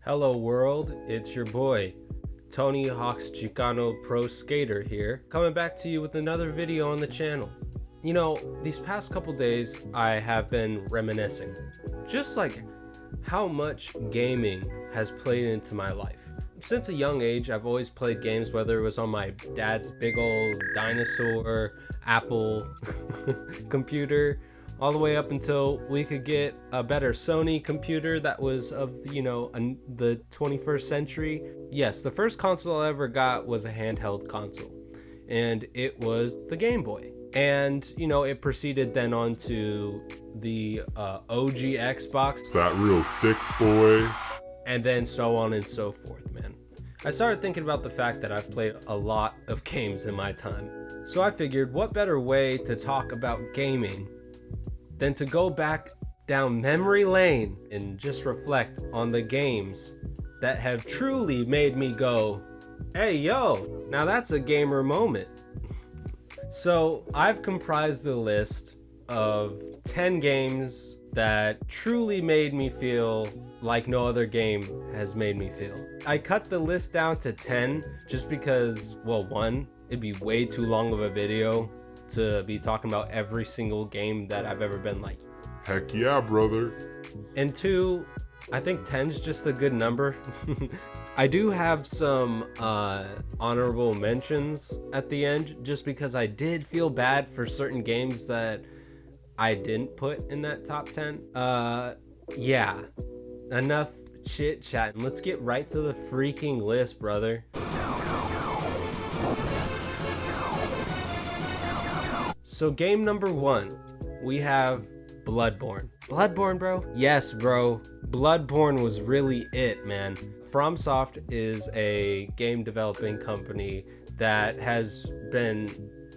Hello world, it's your boy, Tony Hawk's Chicano Pro Skater here, coming back to you with another video on the channel. You know, these past couple days I have been reminiscing, just like how much gaming has played into my life. Since a young age, I've always played games, whether it was on my dad's big old dinosaur Apple computer, all the way up until we could get a better Sony computer that was of, the 21st century. Yes, the first console I ever got was a handheld console, and it was the Game Boy. And, it proceeded then on to the OG Xbox. It's that real thick boy. And then so on and so forth, man. I started thinking about the fact that I've played a lot of games in my time. So I figured, what better way to talk about gaming than to go back down memory lane and just reflect on the games that have truly made me go, hey yo, now that's a gamer moment. So I've comprised a list of 10 games that truly made me feel like no other game has made me feel. I cut the list down to 10 just because, well, one, it'd be way too long of a video to be talking about every single game that I've ever been like, Heck yeah, brother. and two, I think 10's just a good number. I do have some honorable mentions at the end, just because I did feel bad for certain games that I didn't put in that top 10. Yeah, enough chit chatting. Let's get right to the freaking list, brother. So game number 1, we have Bloodborne. Bloodborne, bro? Yes, bro. Bloodborne was really it, man. FromSoft is a game developing company that has been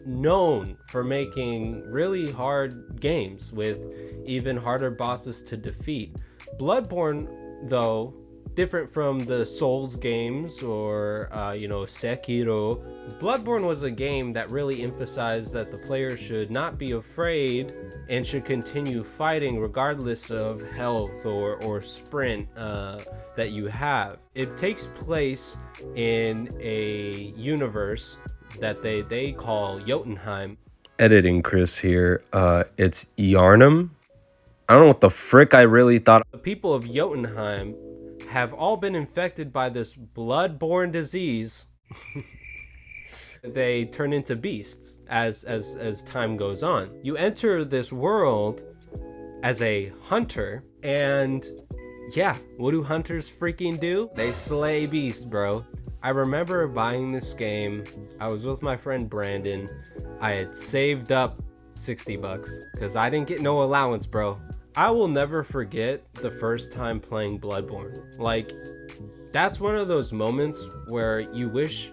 known for making really hard games with even harder bosses to defeat. Bloodborne, though, different from the Souls games or, Sekiro, Bloodborne was a game that really emphasized that the player should not be afraid and should continue fighting regardless of health or sprint that you have. It takes place in a universe that they call Jotunheim. Editing Chris here. It's Yarnum. I don't know what the frick I really thought. The people of Jotunheim have all been infected by this blood-borne disease. They turn into beasts as time goes on. You enter this world as a hunter, and yeah, what do hunters freaking do? They slay beasts, bro. I remember buying this game. I was with my friend Brandon. I had saved up $60 because I didn't get no allowance, bro. I will never forget the first time playing Bloodborne. Like, that's one of those moments where you wish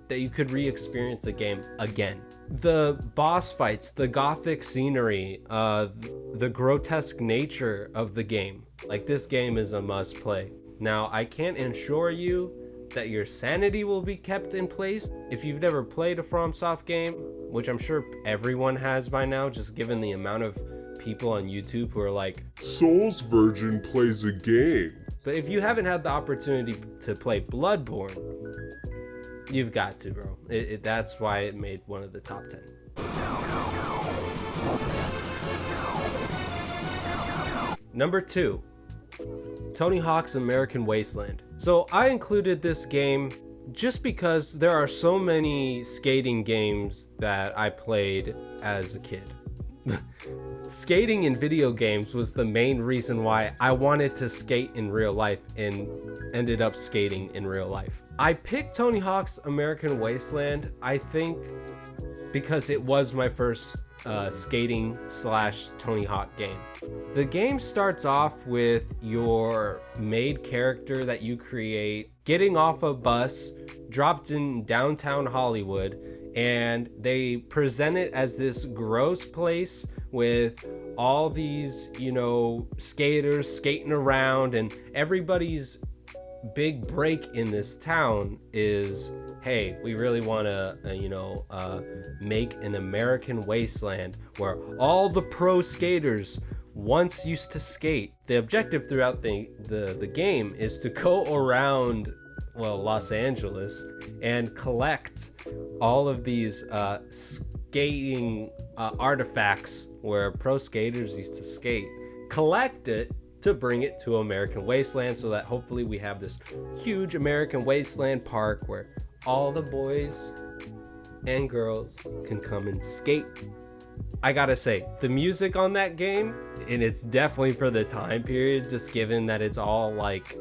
that you could re-experience a game again. The boss fights, the gothic scenery, the grotesque nature of the game. Like, this game is a must play. Now, I can't ensure you that your sanity will be kept in place if you've never played a FromSoft game, which I'm sure everyone has by now, just given the amount of people on YouTube who are like, Souls Virgin plays a game. but if you haven't had the opportunity to play Bloodborne, you've got to, bro. That's why it made one of the top 10. Number 2, Tony Hawk's American Wasteland. So I included this game just because there are so many skating games that I played as a kid. Skating in video games was the main reason why I wanted to skate in real life and ended up skating in real life. I picked Tony Hawk's American Wasteland, I think, because it was my first skating / Tony Hawk game. The game starts off with your made character that you create getting off a bus, dropped in downtown Hollywood, and they present it as this gross place with all these, skaters skating around, and everybody's big break in this town is, hey, we really want to, make an American wasteland where all the pro skaters once used to skate. The objective throughout the game is to go around, well, Los Angeles and collect all of these skating artifacts where pro skaters used to skate. Collect it to bring it to American Wasteland so that hopefully we have this huge American Wasteland park where all the boys and girls can come and skate. I gotta say, the music on that game, and it's definitely for the time period, just given that it's all like,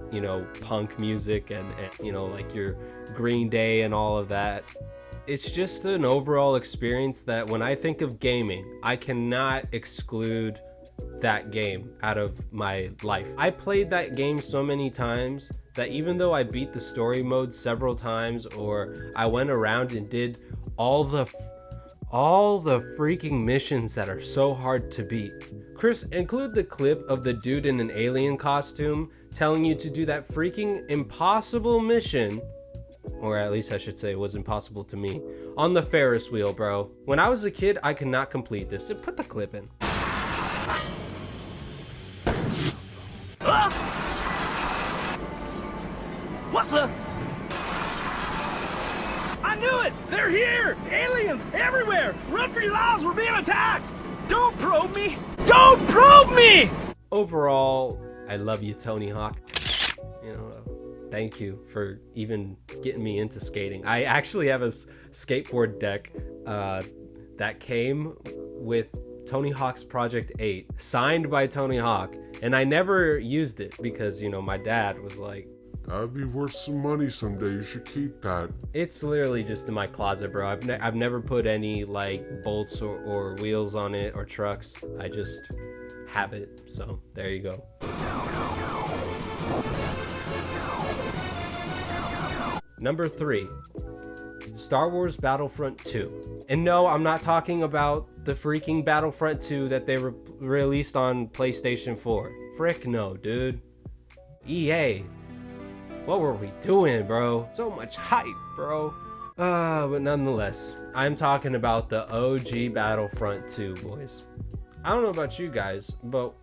you know, punk music and you know, like your Green Day and all of that. It's just an overall experience that when I think of gaming, I cannot exclude that game out of my life. I played that game so many times that even though I beat the story mode several times, or I went around and did all the freaking missions that are so hard to beat. Chris, include the clip of the dude in an alien costume telling you to do that freaking impossible mission, or at least I should say it was impossible to me, on the Ferris wheel, bro. When I was a kid, I could not complete this. So put the clip in. What the? I knew it! They're here! Aliens everywhere! Run for your lives, we're being attacked! Don't probe me! Don't probe me! Overall, I love you, Tony Hawk. You know, thank you for even getting me into skating. I actually have a skateboard deck that came with Tony Hawk's Project 8, signed by Tony Hawk, and I never used it because, you know, my dad was like, That'd be worth some money someday. You should keep that. it's literally just in my closet, bro. I've never put any like bolts or wheels on it or trucks. I just have it. So there you go. Number 3, Star Wars Battlefront 2. And no, I'm not talking about the freaking Battlefront 2 that they released on PlayStation 4. Frick no, dude. EA. What were we doing, bro? So much hype, bro. But nonetheless, I'm talking about the OG Battlefront 2, boys. I don't know about you guys, but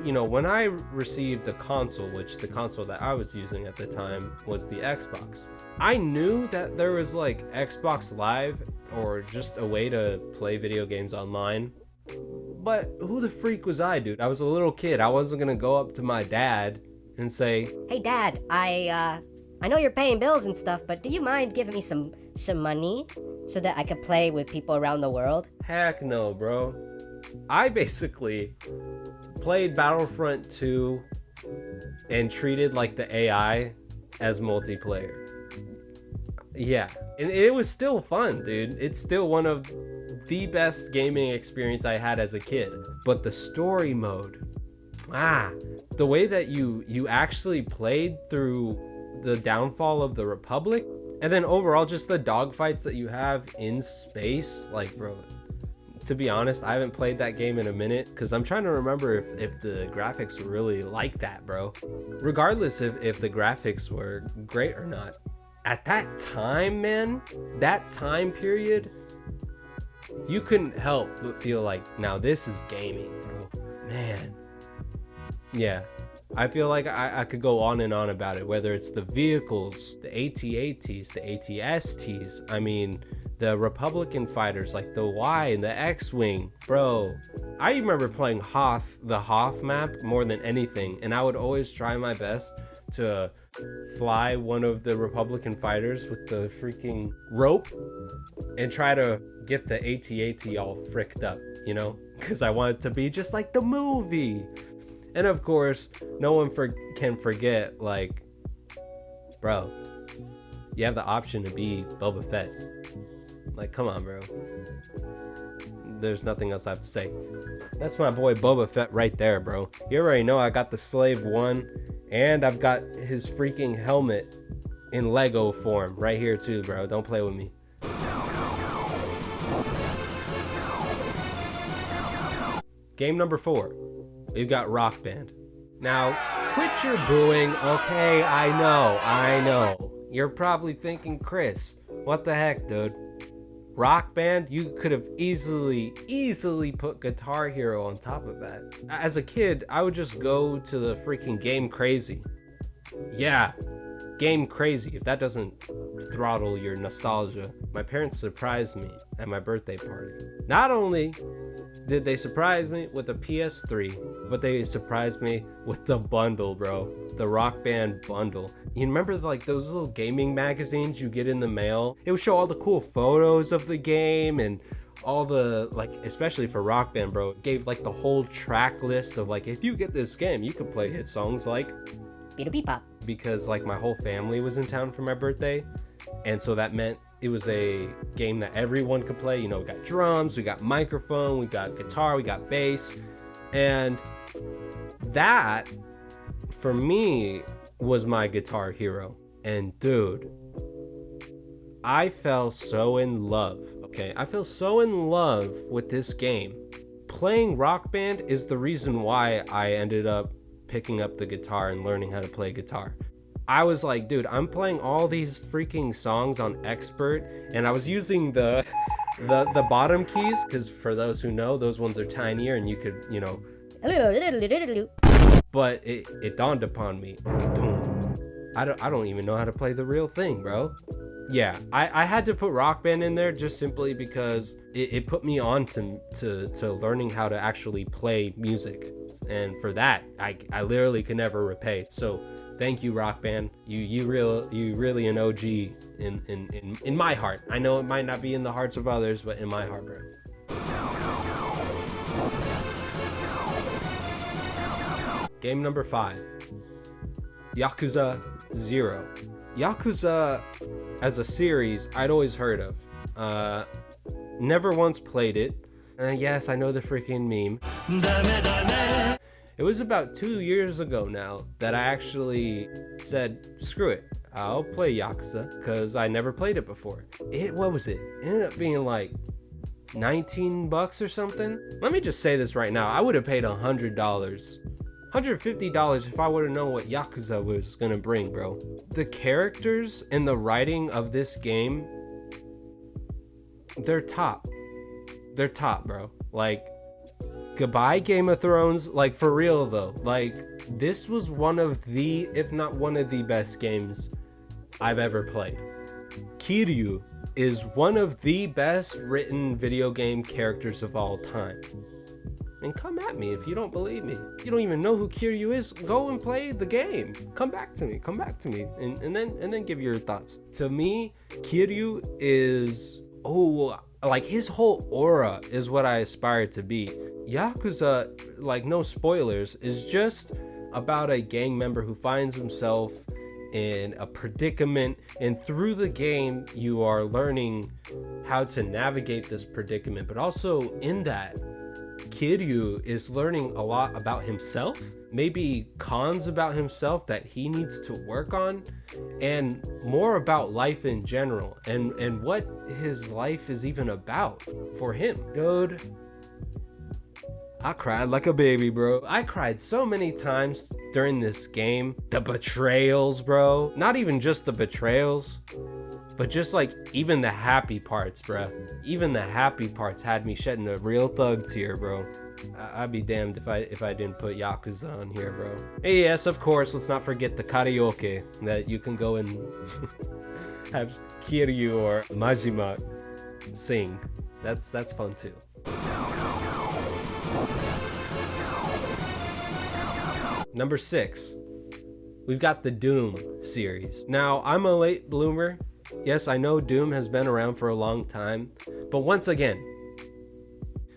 you know, when I received a console, which the console that I was using at the time was the Xbox, I knew that there was like Xbox Live or just a way to play video games online. But who the freak was I, dude? I was a little kid. I wasn't gonna go up to my dad and say, Hey Dad, I know you're paying bills and stuff, but do you mind giving me some money so that I could play with people around the world? heck no, bro. I basically played Battlefront 2 and treated like the AI as multiplayer. Yeah, and it was still fun, dude. It's still one of the best gaming experience I had as a kid. But the story mode, the way that you actually played through the downfall of the Republic, and then overall just the dogfights that you have in space, like, bro, to be honest, I haven't played that game in a minute because I'm trying to remember if the graphics were really like that, bro. Regardless if the graphics were great or not, at that time, man, that time period, you couldn't help but feel like, now this is gaming, bro. Man. Yeah, I feel like I could go on and on about it, whether it's the vehicles, the AT-ATs, the AT-STs, I mean, the Republican fighters like the Y and the X-Wing, bro. I remember playing Hoth, the Hoth map, more than anything, and I would always try my best to fly one of the Republican fighters with the freaking rope and try to get the AT-AT all fricked up, you know, because I want it to be just like the movie. And of course, no one can forget, like, bro, you have the option to be Boba Fett. Like, come on, bro. There's nothing else I have to say. That's my boy Boba Fett right there, bro. You already know I got the Slave 1, and I've got his freaking helmet in Lego form right here too, bro. Don't play with me. Game number 4. We've got Rock Band. Now, quit your booing, okay? I know. You're probably thinking, Chris, what the heck, dude? Rock Band, you could have easily put Guitar Hero on top of that. As a kid, I would just go to the freaking Game Crazy. Yeah, Game Crazy, if that doesn't throttle your nostalgia. My parents surprised me at my birthday party. Not only did they surprise me with a PS3, but they surprised me with the bundle, bro. The Rock Band bundle. You remember like those little gaming magazines you get in the mail? It would show all the cool photos of the game and all the, like, especially for Rock Band, bro, it gave like the whole track list of like, if you get this game, you could play hit songs like Beep pop. because like my whole family was in town for my birthday, and so that meant it was a game that everyone could play. You know, we got drums, we got microphone, we got guitar, we got bass, and that for me was my Guitar Hero. And dude, I fell so in love. Okay, I fell so in love with this game. Playing Rock Band is the reason why I ended up picking up the guitar and learning how to play guitar. I was like, dude, I'm playing all these freaking songs on expert, and I was using the bottom keys, because for those who know, those ones are tinier and you could, you know. But it dawned upon me, I don't even know how to play the real thing, bro. Yeah, I had to put Rock Band in there just simply because it put me on to learning how to actually play music. And for that, I literally could never repay. So thank you, Rock Band. You really an OG in my heart. I know it might not be in the hearts of others, but in my heart, bro. Game number 5, Yakuza 0. Yakuza as a series I'd always heard of. Never once played it. Yes, I know the freaking meme. It was about 2 years ago now that I actually said, screw it, I'll play Yakuza, because I never played it before. What was it? It ended up being like $19 or something. Let me just say this right now, I would have paid $100. $150 if I would have known what Yakuza was gonna bring, bro. The characters and the writing of this game, they're top. They're top, bro. Like, goodbye Game of Thrones. Like, for real though, like, this was one of the, if not one of the best games I've ever played. Kiryu is one of the best written video game characters of all time. And come at me if you don't believe me. You don't even know who Kiryu is. Go and play the game. Come back to me, and then give your thoughts. To me, Kiryu is, like, his whole aura is what I aspire to be. Yakuza, like, no spoilers, is just about a gang member who finds himself in a predicament, and through the game you are learning how to navigate this predicament. But also in that, Kiryu is learning a lot about himself, maybe cons about himself that he needs to work on, and more about life in general, and what his life is even about for him. Dude, I cried like a baby, bro. I cried so many times during this game. The betrayals, bro. Not even just the betrayals, but just like even the happy parts, bro. Even the happy parts had me shedding a real thug tear, bro. I'd be damned if I didn't put Yakuza on here, bro. Hey, yes, of course, let's not forget the karaoke that you can go and have Kiryu or Majima sing. That's fun too. Number 6, we've got the Doom series. Now, I'm a late bloomer. Yes, I know Doom has been around for a long time, but once again,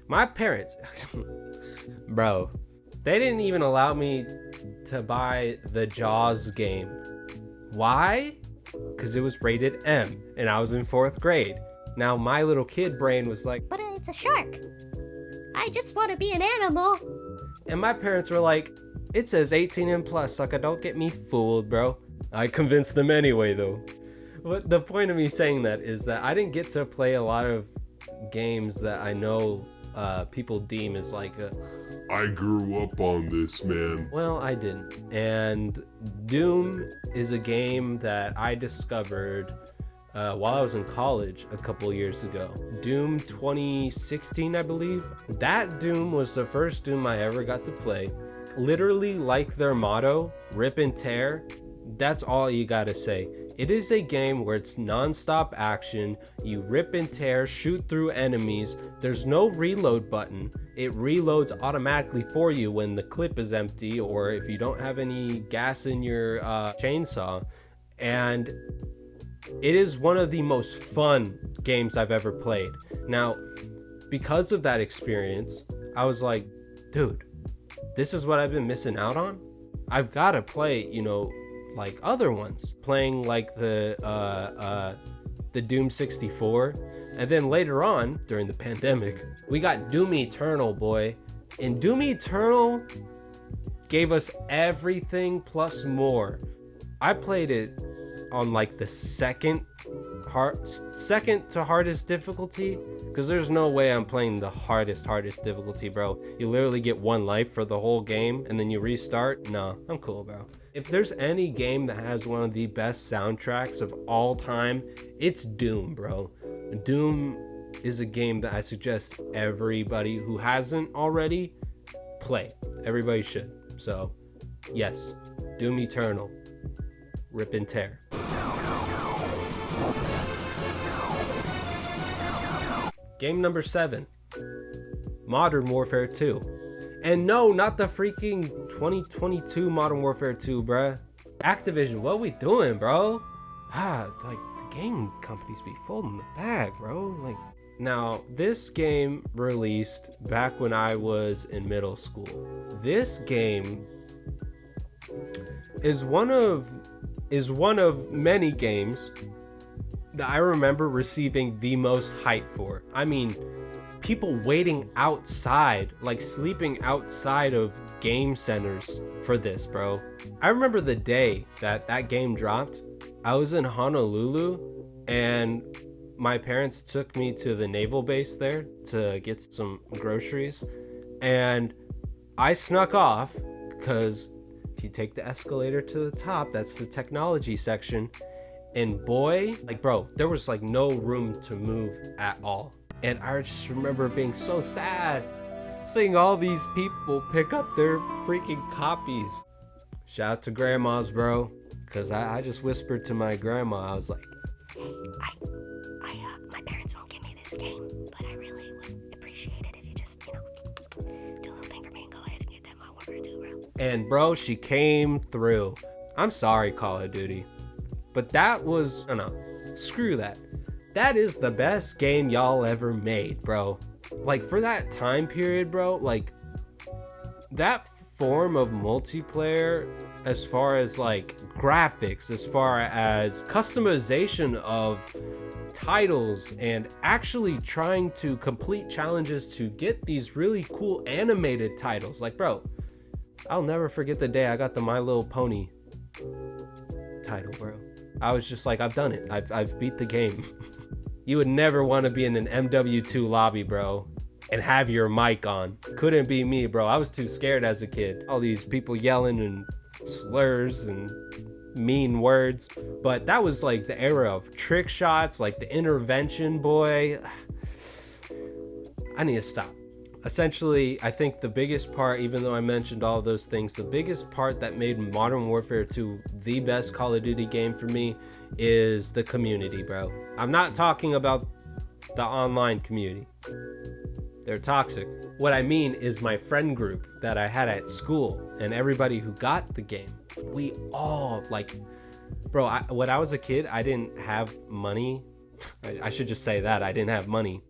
my parents, bro, they didn't even allow me to buy the Jaws game. Why? Because it was rated M, and I was in 4th grade. Now, my little kid brain was like, But it's a shark. I just want to be an animal. and my parents were like, it says 18 and plus, sucker, don't get me fooled, bro. I convinced them anyway, though. But the point of me saying that is that I didn't get to play a lot of games that I know people deem as like I grew up on this, man. well, I didn't. And Doom is a game that I discovered while I was in college a couple years ago. Doom 2016, I believe. That Doom was the first Doom I ever got to play. Literally, like their motto, rip and tear. That's all you gotta say. It is a game where it's non-stop action. You rip and tear, shoot through enemies. There's no reload button. It reloads automatically for you when the clip is empty or if you don't have any gas in your chainsaw. And it is one of the most fun games I've ever played. Now, because of that experience, I was like, dude, this is what I've been missing out on. I've got to play, like other ones, playing like the Doom 64. And then later on, during the pandemic, we got Doom Eternal, boy. And Doom Eternal gave us everything plus more. I played it on like the second to hardest difficulty, because there's no way I'm playing the hardest difficulty, bro. You literally get one life for the whole game and then you restart. No, I'm cool, bro. If there's any game that has one of the best soundtracks of all time, it's Doom, bro. Doom is a game that I suggest everybody who hasn't already play. Everybody should. So yes, Doom Eternal, rip and tear. Game number 7, Modern Warfare 2. And no, not the freaking 2022 Modern Warfare 2, bruh. Activision, what we doing, bro? Like, the game companies be folding the bag, bro. Like, now, this game released back when I was in middle school. This game is one of many games that I remember receiving the most hype for. I mean, people waiting outside, like sleeping outside of game centers for this, bro. I remember the day that game dropped. I was in Honolulu and my parents took me to the naval base there to get some groceries, and I snuck off because if you take the escalator to the top, that's the technology section. And boy, like, bro, there was like no room to move at all. And I just remember being so sad seeing all these people pick up their freaking copies. Shout out to grandmas, bro, because I just whispered to my grandma. I was like, hey, my parents won't give me this game, but I really would appreciate it if you just, do a little thing for me and go ahead and get that Modern Warfare 2, bro. And bro, she came through. I'm sorry, Call of Duty, but that was, no, screw that. That is the best game y'all ever made, bro. Like, for that time period, bro, like, that form of multiplayer, as far as like graphics, as far as customization of titles, and actually trying to complete challenges to get these really cool animated titles. Like, bro, I'll never forget the day I got the My Little Pony title, bro. I was just like, I've done it. I've beat the game. You would never want to be in an MW2 lobby, bro, and have your mic on. Couldn't be me, bro. I was too scared as a kid. All these people yelling and slurs and mean words. But that was like the era of trick shots, like the intervention, boy. I need to stop. Essentially, I think the biggest part, even though I mentioned all of those things, the biggest part that made Modern Warfare 2 the best Call of Duty game for me is the community, bro. I'm not talking about the online community. They're toxic. What I mean is my friend group that I had at school and everybody who got the game. We all, like, bro, when I was a kid, I didn't have money. I should just say that. I didn't have money.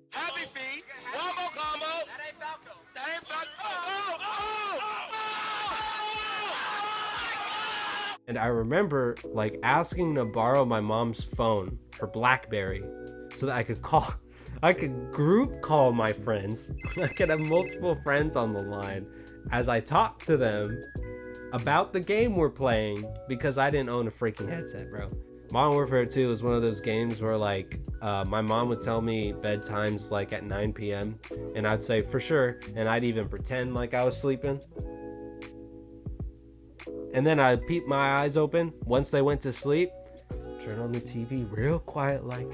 And I remember like asking to borrow my mom's phone, her BlackBerry, so that I could group call my friends. I could have multiple friends on the line as I talked to them about the game we're playing, because I didn't own a freaking headset, bro. Modern Warfare 2 is one of those games where like my mom would tell me bedtimes like at 9 p.m. and I'd say for sure, and I'd even pretend like I was sleeping. And then I'd peep my eyes open once they went to sleep, turn on the TV real quiet, like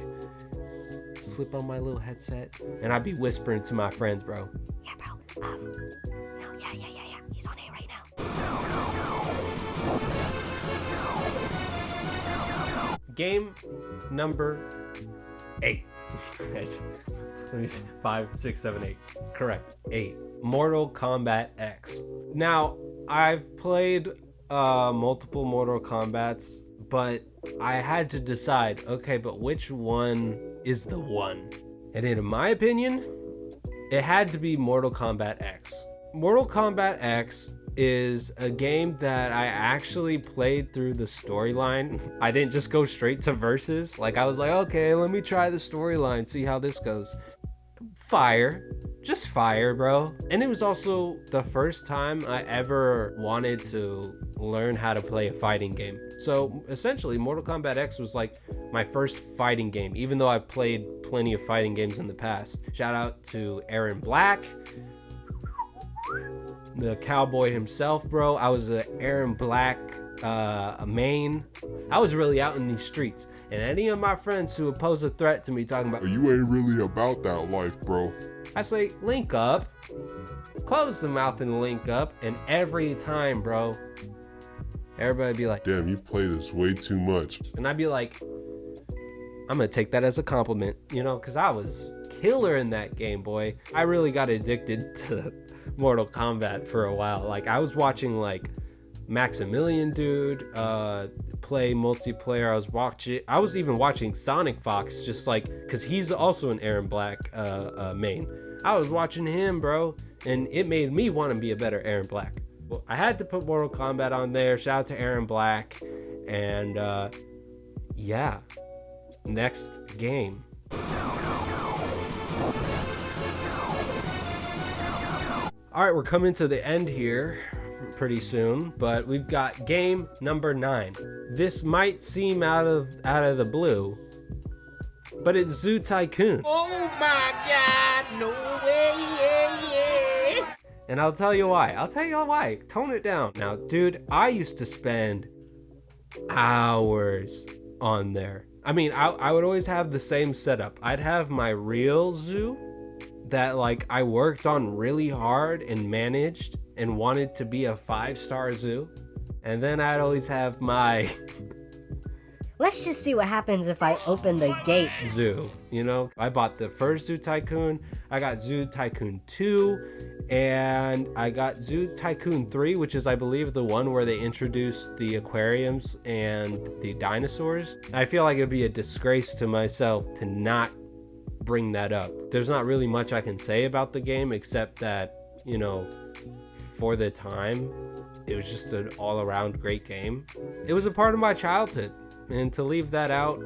slip on my little headset, and I'd be whispering to my friends, bro. Yeah, bro. No, yeah. He's on A right now. Game number 8. Let me see. 5, 6, 7, 8. Correct. 8. Mortal Kombat X. Now, I've played multiple Mortal Kombats, but I had to decide, okay, but which one is the one? And in my opinion, it had to be Mortal Kombat X. Mortal Kombat X is a game that I actually played through the storyline. I didn't just go straight to versus. Like, I was like, okay, let me try the storyline, see how this goes. Fire. Just fire, bro. And it was also the first time I ever wanted to learn how to play a fighting game. So essentially, Mortal Kombat X was like my first fighting game, even though I've played plenty of fighting games in the past. Shout out to Aaron Black, the cowboy himself, bro. I was a Aaron Black main. I was really out in these streets, and any of my friends who would pose a threat to me talking about, You ain't really about that life, bro. I say, link up, close the mouth and link up, and every time, bro, everybody be like, Damn, you play this way too much. and I'd be like, I'm gonna take that as a compliment, you know, because I was killer in that game, boy. I really got addicted to Mortal Kombat for a while. Like, I was watching like Maximilian dude play multiplayer. I was even watching Sonic Fox, just like, because he's also an Aaron Black main. I was watching him, bro, and it made me want to be a better Aaron Black. Well, I had to put Mortal Kombat on there. Shout out to Aaron Black. And yeah, next game. All right, we're coming to the end here pretty soon, but we've got game number 9. This might seem out of the blue, but it's Zoo Tycoon. Oh my God, no way, And I'll tell you why. Tone it down. Now, dude, I used to spend hours on there. I mean, I would always have the same setup. I'd have my real zoo that like I worked on really hard and managed and wanted to be a 5-star zoo. And then I'd always have my Let's just see what happens if I open the gate. zoo, you know? I bought the first Zoo Tycoon, I got Zoo Tycoon 2, and I got Zoo Tycoon 3, which is, I believe, the one where they introduced the aquariums and the dinosaurs. I feel like it'd be a disgrace to myself to not bring that up. There's not really much I can say about the game except that, you know, for the time, it was just an all-around great game. It was a part of my childhood. And to leave that out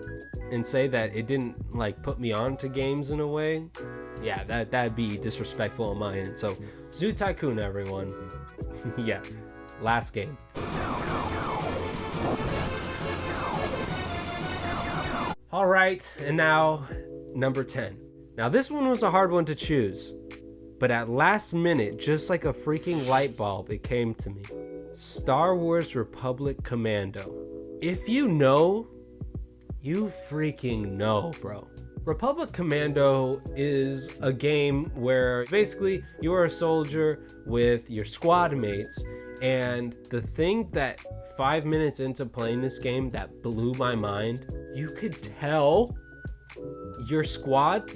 and say that it didn't like put me on to games in a way, yeah, that'd be disrespectful on my end. So Zoo Tycoon, everyone. Yeah, last game. All right, and now number 10. Now this one was a hard one to choose, but at last minute, just like a freaking light bulb, it came to me. Star Wars Republic Commando. If you know, you freaking know, bro. Republic Commando is a game where basically you are a soldier with your squad mates, and the thing that 5 minutes into playing this game that blew my mind, you could tell your squad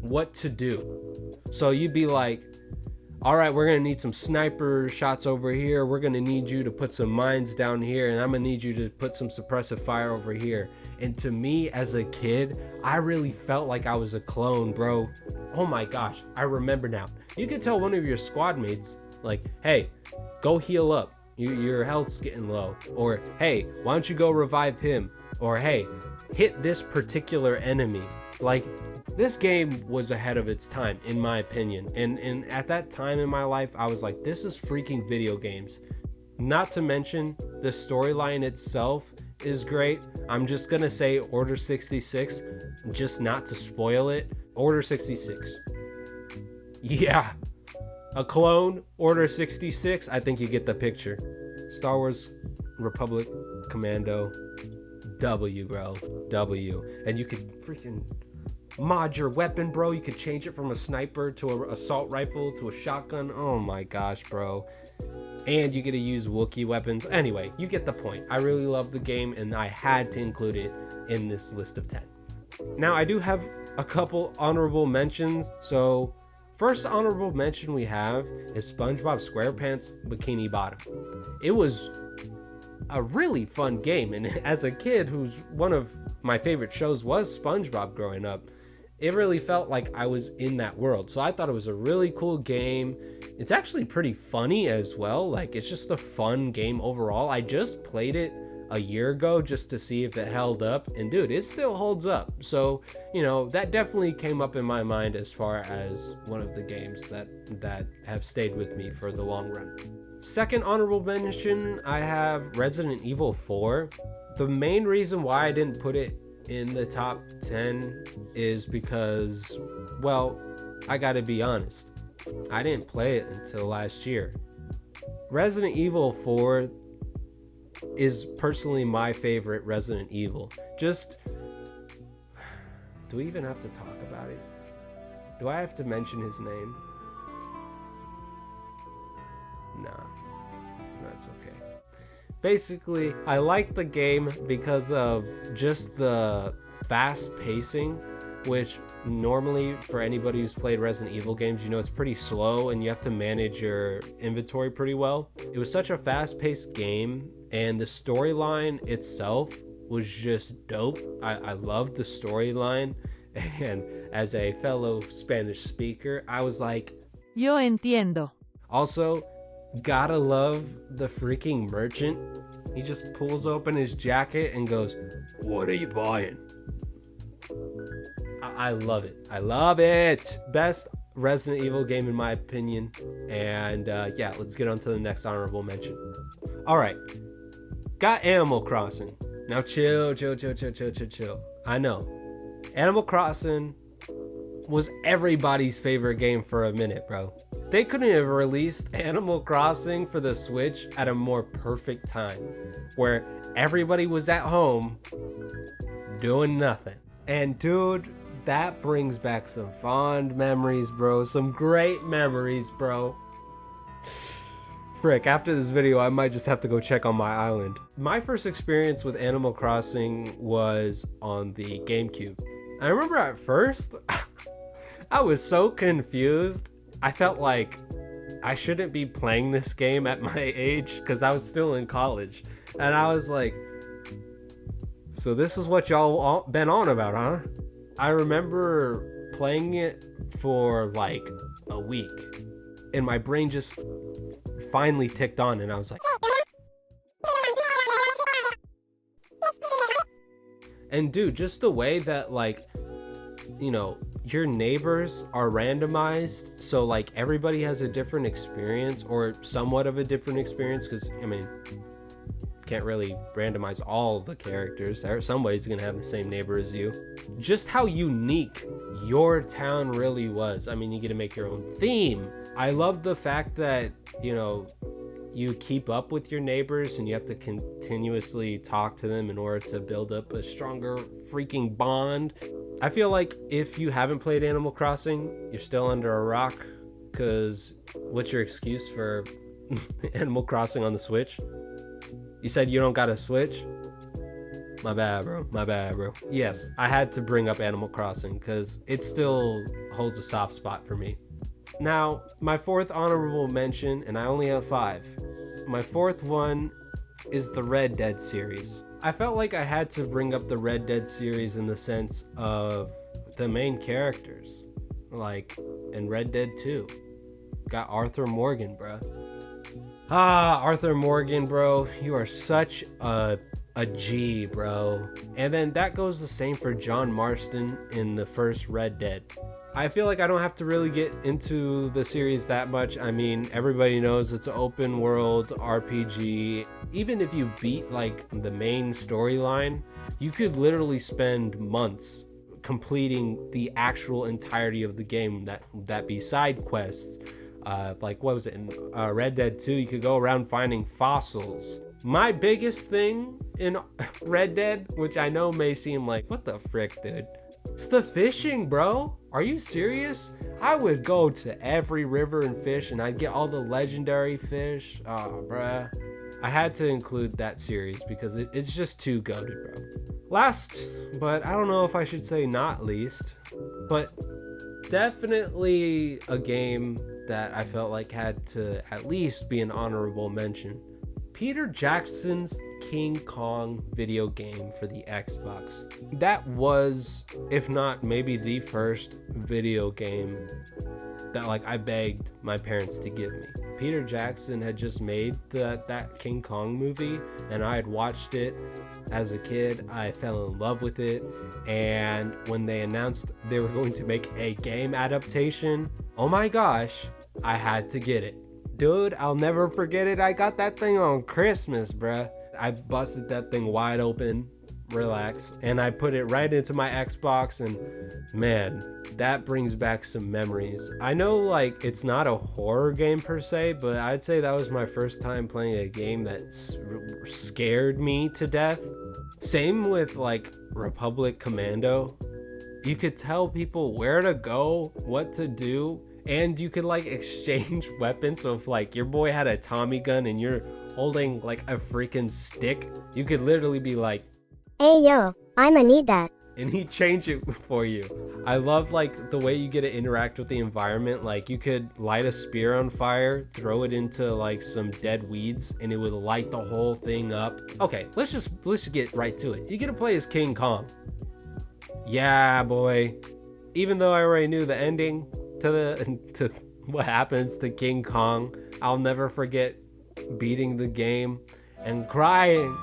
what to do. So you'd be like, all right, we're gonna need some sniper shots over here. We're gonna need you to put some mines down here, and I'm gonna need you to put some suppressive fire over here. And to me, as a kid, I really felt like I was a clone, bro. Oh my gosh, I remember now. You could tell one of your squad mates, like, hey, go heal up. Your health's getting low. Or, hey, why don't you go revive him? Or, hey, hit this particular enemy. Like, this game was ahead of its time, in my opinion. And at that time in my life, I was like, this is freaking video games. Not to mention, the storyline itself is great. I'm just gonna say Order 66, just not to spoil it. Order 66. Yeah. A clone, Order 66, I think you get the picture. Star Wars Republic Commando. W, bro. W. And you could freaking mod your weapon, bro. You could change it from a sniper to an assault rifle to a shotgun. Oh my gosh, bro. And you get to use Wookiee weapons. Anyway, you get the point. I really love the game, and I had to include it in this list of 10. Now, I do have a couple honorable mentions. So, first honorable mention we have is SpongeBob SquarePants Bikini Bottom. It was a really fun game, and as a kid who's one of my favorite shows was SpongeBob growing up, it really felt like I was in that world. So I thought it was a really cool game. It's actually pretty funny as well. Like, it's just a fun game overall. I just played it a year ago just to see if it held up, and dude, it still holds up. So, you know, that definitely came up in my mind as far as one of the games that have stayed with me for the long run. Second honorable mention, I have Resident Evil 4. The main reason why I didn't put it in the top 10 is because, well, I gotta be honest, I didn't play it until last year. Resident Evil 4 is personally my favorite Resident Evil. Just, do we even have to talk about it? Do I have to mention his name? Nah, that's okay. Basically, I like the game because of just the fast pacing, which normally for anybody who's played Resident Evil games, you know it's pretty slow and you have to manage your inventory pretty well. It was such a fast-paced game, and the storyline itself was just dope. I loved the storyline, and as a fellow Spanish speaker, I was like, Yo entiendo. Also, gotta love the freaking merchant. He just pulls open his jacket and goes, "What are you buying?" I love it. I love it. Best Resident Evil game in my opinion. And yeah, let's get on to the next honorable mention. All right, got Animal Crossing. Now chill. I know, Animal Crossing was everybody's favorite game for a minute, bro. They couldn't have released Animal Crossing for the Switch at a more perfect time, where everybody was at home doing nothing. And dude, that brings back some fond memories, bro. Some great memories, bro. Frick, after this video, I might just have to go check on my island. My first experience with Animal Crossing was on the GameCube. I remember at first, I was so confused. I felt like I shouldn't be playing this game at my age because I was still in college. And I was like, so this is what y'all been on about, huh? I remember playing it for like a week, and my brain just finally ticked on, and I was like, and dude, just the way that, like, you know, your neighbors are randomized, so like everybody has a different experience, or somewhat of a different experience, because I mean, can't really randomize all the characters. Somebody's gonna have the same neighbor as you. Just how unique your town really was. I mean, you get to make your own theme. I love the fact that, you know, you keep up with your neighbors and you have to continuously talk to them in order to build up a stronger freaking bond. I feel like if you haven't played Animal Crossing, you're still under a rock, because what's your excuse for Animal Crossing on the Switch? You said you don't got a Switch? My bad, bro. Yes, I had to bring up Animal Crossing because it still holds a soft spot for me. Now, my fourth honorable mention, and I only have 5. My fourth one is the Red Dead series. I felt like I had to bring up the Red Dead series in the sense of the main characters. Like, in Red Dead 2, got Arthur Morgan, bro. Arthur Morgan, bro. You are such a G, bro. And then that goes the same for John Marston in the first Red Dead. I feel like I don't have to really get into the series that much. I mean, everybody knows it's an open world RPG. Even if you beat like the main storyline, you could literally spend months completing the actual entirety of the game, that be side quests. Like, what was it in Red Dead 2? You could go around finding fossils. My biggest thing in Red Dead, which I know may seem like, what the frick, dude? It's the fishing, bro. Are you serious? I would go to every river and fish, and I'd get all the legendary fish. Oh, bruh. I had to include that series because it's just too goated, bro. Last, but I don't know if I should say not least, but definitely a game that I felt like had to at least be an honorable mention. Peter Jackson's King Kong video game for the Xbox. That was, if not maybe the first video game that like I begged my parents to give me. Peter Jackson had just made that King Kong movie, and I had watched it as a kid. I fell in love with it, and when they announced they were going to make a game adaptation, oh my gosh, I had to get it. Dude, I'll never forget it. I got that thing on Christmas, bruh. I busted that thing wide open, relax, and I put it right into my Xbox, and man, that brings back some memories. I know like it's not a horror game per se, but I'd say that was my first time playing a game that scared me to death. Same with like Republic Commando. You could tell people where to go, what to do, and you could like exchange weapons. So if like your boy had a Tommy gun and you're holding like a freaking stick, you could literally be like, "Hey yo, I'ma need that." and he'd change it for you. I love like the way you get to interact with the environment. Like you could light a spear on fire, throw it into like some dead weeds, and it would light the whole thing up. Okay, let's just get right to it. You get to play as King Kong. Yeah, boy. Even though I already knew the ending to what happens to King Kong, I'll never forget beating the game and crying.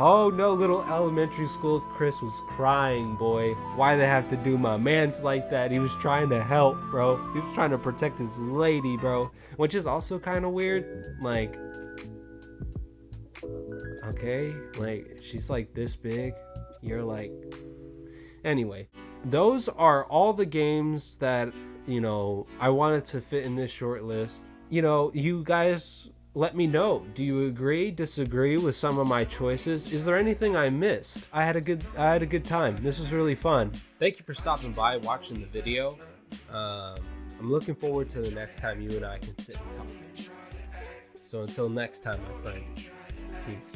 Oh no, little elementary school Chris was crying, boy. Why they have to do my mans like that? He was trying to help, bro. He was trying to protect his lady, bro. Which is also kind of weird. Like, okay, like she's like this big. You're like, anyway. Those are all the games that, you know, I wanted to fit in this short list. You know, you guys let me know. Do you agree, disagree with some of my choices? Is there anything I missed? I had a good time. This was really fun. Thank you for stopping by, watching the video. I'm looking forward to the next time you and I can sit and talk. So until next time, my friend. Peace.